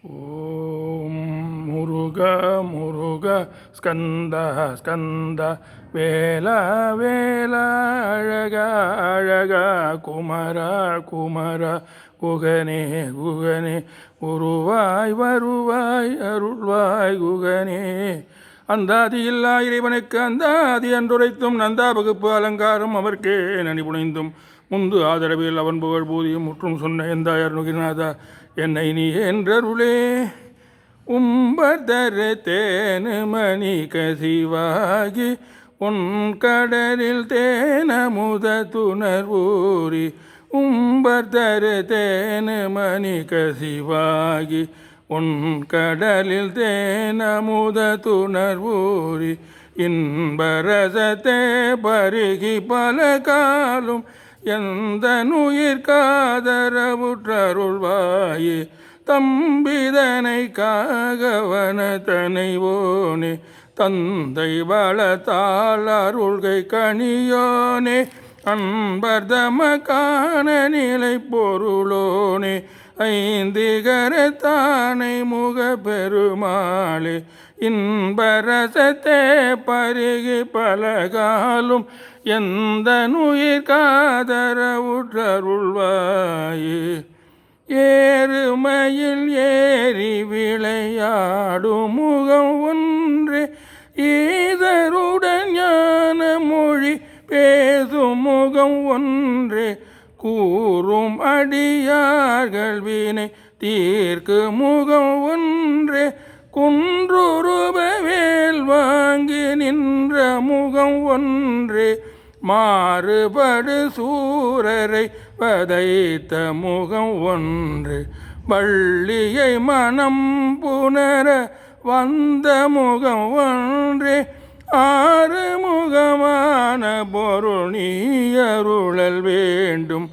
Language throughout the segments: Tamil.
ஓம் முருக முருக ஸ்கந்த ஸ்கந்த வேல வேல அழக அழக குமர குமர குகனே குகனே உருவாய் வருவாய் அருள்வாய் குகனே. அந்தாதி இல்லா இறைவனுக்கு அந்தாதி அன்றுரைத்தும் நந்தா வகுப்பு அலங்காரம் அவர்க்கே நனி புனைந்தும் முந்து ஆதரவில் அவன் புகழ் பூதியும் முற்றும் சொன்ன எந்தாயர் நுகிநாதா என்னை நீ என்றருளே. உம்பர்தரு தேனு மணி கசிவாகி உன் கடலில் தேனமுத துணர்வூரி. உம்பர்தரு தேனு மணி கசிவாகி உன் கடலில் தேனமுத துணர்வூரி. இன்பரசத்தே பருகி பல காலும் எந்த நுயிர் காதரவுற்றருள்வாயே. தம்பிதனை காகவன தனைவோனே தந்தை வளத்தால் அருள்கை கணியோனே. அன்பர்தம காண நிலை பொருளோனே ஐந்திகரத்தானை முக பெருமாளே. இன்பரசத்தே பருகி பலகாலும் எந்த நுயிர் காதரவுற்றருள்வாயே. ஏறுமையில் ஏறி விளையாடும் முகம் ஒன்றே ஈதருடன் ஞான மொழி பேசும் முகம் ஒன்றே. கூறும் அடியார்கள் வினை தீர்க்கு முகம் ஒன்றே. குன்றுருபவேல் வாங்கி நின்ற முகம் ஒன்றே. மாறுபடு சூரரை பதைத்த முகம் ஒன்று. வள்ளியை மனம் புணர வந்த முகம் ஒன்றே. ஆறு முகமான பொருள் நீ அருளல் வேண்டும்.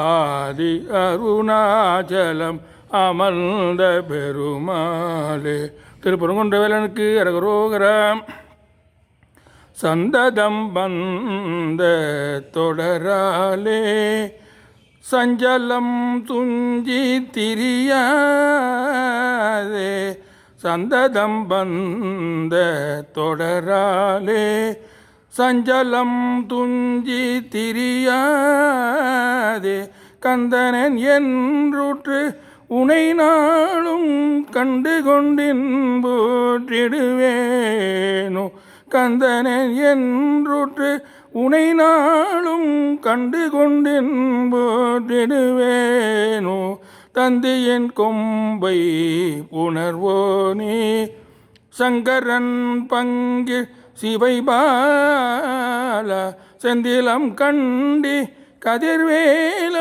ஆதி அருணாச்சலம் அமர்ந்த பெருமாளே. திருப்பரங்குன்றவேலனுக்கு அரகரோகரம். சந்ததம் வந்த தொடராலே சஞ்சலம் துஞ்சி திரியாதே. சந்ததம் வந்த தொடராலே சஞ்சலம் துஞ்சி திரியாதே. கந்தனன் என்றுற்று உனை நாளும் கண்டு கொண்டின்போற்றிடுவேனோ. கந்தனன் என்றுற்று உனை நாளும் கண்டு கொண்டின்போற்றிடுவேனோ. தந்தியின் கொம்பை புணர்வோனே சங்கரன் பங்கு சிவைபால. செந்திலம் கண்டி கதிர்வேல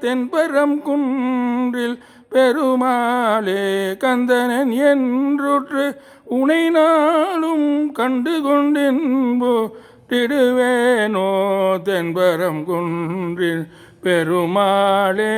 தென்பரம் குன்றில் பெருமாளே. கந்தனன் என்றுற்று உனை நாளும் கண்டு கொண்டின்போ திடுவேனோ தென்பரம் குன்றில் பெருமாளே.